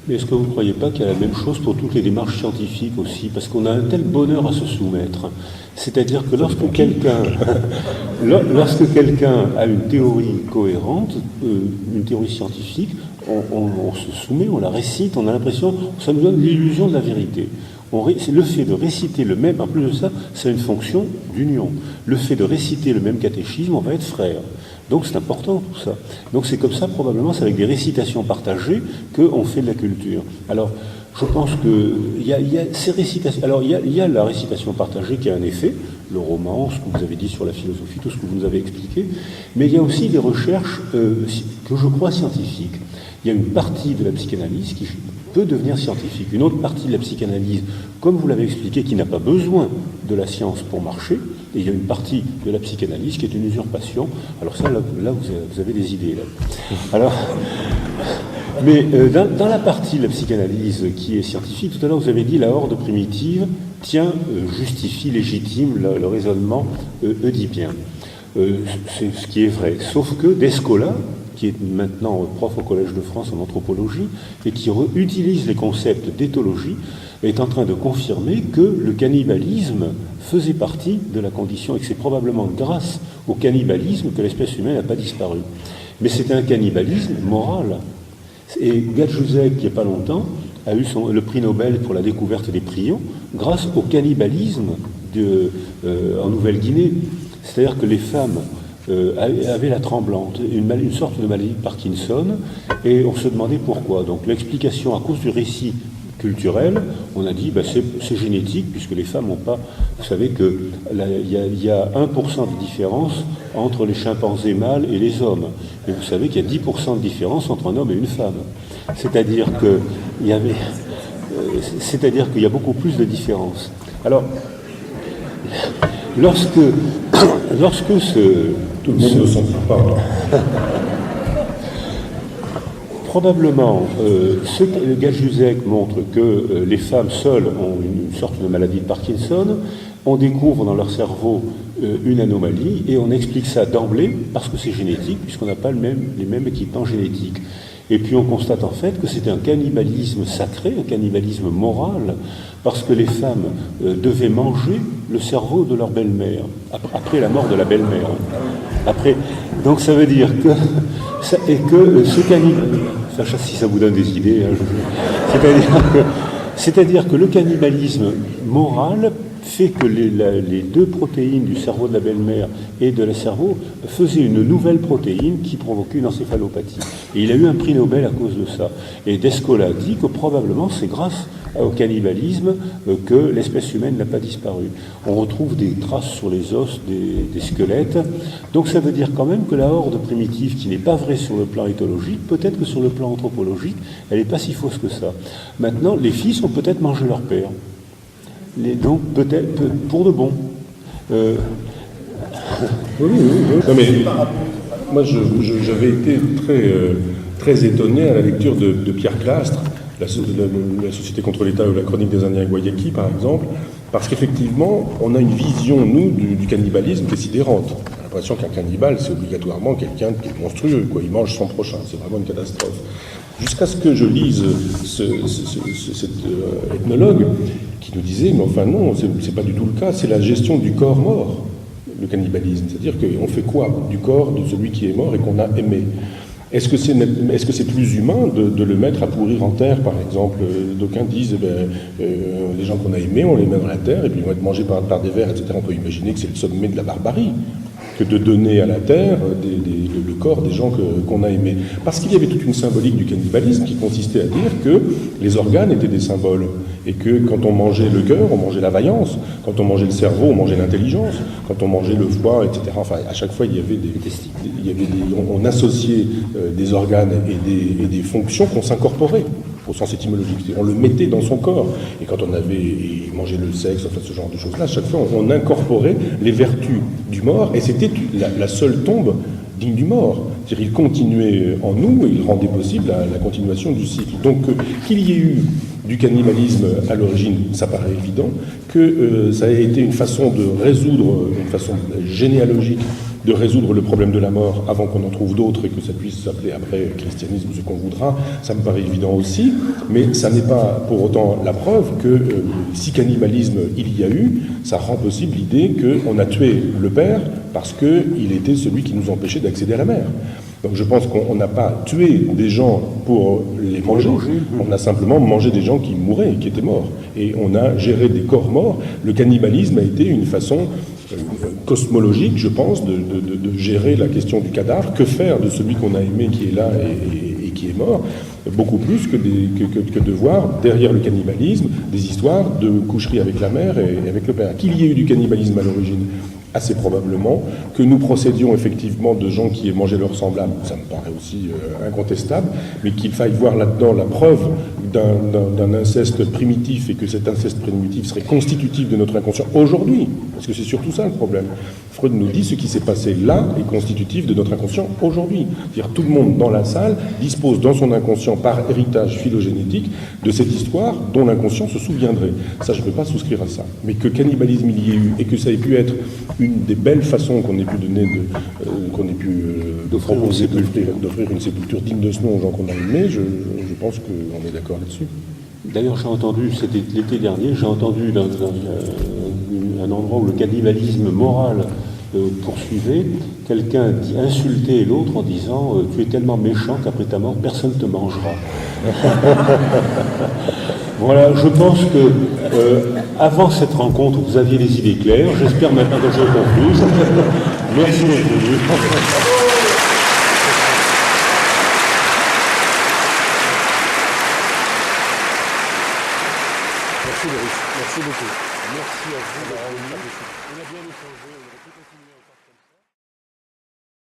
Mais est-ce que vous ne croyez pas qu'il y a la même chose pour toutes les démarches scientifiques aussi? Parce qu'on a un tel bonheur à se soumettre. C'est-à-dire que lorsque quelqu'un a une théorie cohérente, une théorie scientifique, on se soumet, on la récite, on a l'impression, ça nous donne l'illusion de la vérité. C'est le fait de réciter le même, en plus de ça, c'est une fonction d'union. Le fait de réciter le même catéchisme, on va être frères. Donc c'est important tout ça. Donc c'est comme ça, probablement, c'est avec des récitations partagées qu'on fait de la culture. Alors, je pense qu'il y a ces récitations. Alors, il y a la récitation partagée qui a un effet, le roman, ce que vous avez dit sur la philosophie, tout ce que vous nous avez expliqué, mais il y a aussi des recherches que je crois scientifiques. Il y a une partie de la psychanalyse qui peut devenir scientifique. Une autre partie de la psychanalyse, comme vous l'avez expliqué, qui n'a pas besoin de la science pour marcher. Et il y a une partie de la psychanalyse qui est une usurpation. Alors ça, là vous avez des idées. Là. Alors, mais dans la partie de la psychanalyse qui est scientifique, tout à l'heure vous avez dit la horde primitive, justifie, légitime le raisonnement oedipien. C'est ce qui est vrai. Sauf que Descola, qui est maintenant prof au Collège de France en anthropologie, et qui utilise les concepts d'éthologie, est en train de confirmer que le cannibalisme faisait partie de la condition, et que c'est probablement grâce au cannibalisme que l'espèce humaine n'a pas disparu. Mais c'était un cannibalisme moral. Et Gajuzek, il n'y a pas longtemps, a eu le prix Nobel pour la découverte des prions grâce au cannibalisme en Nouvelle-Guinée. C'est-à-dire que les femmes avaient la tremblante, une sorte de maladie de Parkinson, et on se demandait pourquoi. Donc l'explication, à cause du récit culturel, on a dit c'est génétique, puisque les femmes n'ont pas... Vous savez qu'il y a 1% de différence entre les chimpanzés mâles et les hommes. Et vous savez qu'il y a 10% de différence entre un homme et une femme. C'est-à-dire qu'il y a beaucoup plus de différence. Alors, lorsque tout le monde ne s'en fout pas. Probablement, Gajuzek montre que les femmes seules ont une sorte de maladie de Parkinson. On découvre dans leur cerveau une anomalie et on explique ça d'emblée parce que c'est génétique, puisqu'on n'a pas les mêmes équipements génétiques. Et puis on constate en fait que c'était un cannibalisme sacré, un cannibalisme moral, parce que les femmes devaient manger le cerveau de leur belle-mère, après la mort de la belle-mère. Donc ça veut dire que ce cannibalisme, si ça vous donne des idées, hein, c'est-à-dire que le cannibalisme moral fait que les deux protéines du cerveau de la belle-mère et de la cerveau faisaient une nouvelle protéine qui provoquait une encéphalopathie. Et il a eu un prix Nobel à cause de ça. Et Descola dit que probablement c'est grâce au cannibalisme que l'espèce humaine n'a pas disparu. On retrouve des traces sur les os des squelettes. Donc ça veut dire quand même que la horde primitive, qui n'est pas vraie sur le plan éthologique, peut-être que sur le plan anthropologique, elle n'est pas si fausse que ça. Maintenant, les fils ont peut-être mangé leur père. Donc peut-être pour de bon. Oui. Non, mais moi j'avais été très étonné à la lecture de Pierre Clastre, la Société contre l'État ou la Chronique des Indiens Guayaki par exemple, parce qu'effectivement on a une vision nous du cannibalisme qui est sidérante. On a l'impression qu'un cannibale c'est obligatoirement quelqu'un qui est monstrueux, quoi. Il mange son prochain, c'est vraiment une catastrophe. Jusqu'à ce que je lise cet ethnologue qui nous disait, mais enfin non, c'est pas du tout le cas, c'est la gestion du corps mort, le cannibalisme. C'est-à-dire qu'on fait quoi du corps de celui qui est mort et qu'on a aimé? Est-ce que c'est plus humain de le mettre à pourrir en terre, par exemple? D'aucuns disent, les gens qu'on a aimés, on les met dans la terre et puis ils vont être mangés par des vers, etc. On peut imaginer que c'est le sommet de la barbarie que de donner à la terre le corps des gens qu'on a aimés. Parce qu'il y avait toute une symbolique du cannibalisme qui consistait à dire que les organes étaient des symboles, et que quand on mangeait le cœur, on mangeait la vaillance, quand on mangeait le cerveau, on mangeait l'intelligence, quand on mangeait le foie, etc. Enfin, à chaque fois, il y avait on associait des organes et des fonctions qu'on s'incorporait, au sens étymologique. On le mettait dans son corps. Et quand on avait mangé le sexe, enfin ce genre de choses-là, à chaque fois, on incorporait les vertus du mort, et c'était la seule tombe digne du mort. C'est-à-dire, il continuait en nous, et il rendait possible la continuation du cycle. Donc, qu'il y ait eu du cannibalisme à l'origine, ça paraît évident, que ça a été une façon de résoudre, une façon généalogique de résoudre le problème de la mort avant qu'on en trouve d'autres et que ça puisse s'appeler après christianisme, ce qu'on voudra, ça me paraît évident aussi, mais ça n'est pas pour autant la preuve que si cannibalisme il y a eu, ça rend possible l'idée qu'on a tué le père parce qu'il était celui qui nous empêchait d'accéder à la mère. Donc je pense qu'on n'a pas tué des gens pour les manger, on a simplement mangé des gens qui mouraient, qui étaient morts. Et on a géré des corps morts. Le cannibalisme a été une façon cosmologique, je pense, de gérer la question du cadavre. Que faire de celui qu'on a aimé, qui est là et qui est mort? Beaucoup plus que de voir derrière le cannibalisme des histoires de coucherie avec la mère et avec le père. Qu'il y ait eu du cannibalisme à l'origine, assez probablement, que nous procédions effectivement de gens qui aient mangé leurs semblables, ça me paraît aussi incontestable, mais qu'il faille voir là-dedans la preuve d'un inceste primitif et que cet inceste primitif serait constitutif de notre inconscient aujourd'hui, parce que c'est surtout ça le problème. Freud nous dit ce qui s'est passé là est constitutif de notre inconscient aujourd'hui. C'est-à-dire tout le monde dans la salle dispose dans son inconscient par héritage phylogénétique de cette histoire dont l'inconscient se souviendrait. Ça, je ne peux pas souscrire à ça. Mais que cannibalisme il y ait eu et que ça ait pu être une des belles façons qu'on ait pu donner, d'offrir une sépulture digne de ce nom aux gens qu'on a aimés, je pense qu'on est d'accord là-dessus. D'ailleurs, j'ai entendu, c'était l'été dernier, j'ai entendu dans un endroit où le cannibalisme moral poursuivait, quelqu'un insulter l'autre en disant « Tu es tellement méchant qu'après ta mort, personne ne te mangera. » Voilà, je pense que avant cette rencontre, vous aviez les idées claires. J'espère maintenant que je conclue. Merci d'être venu.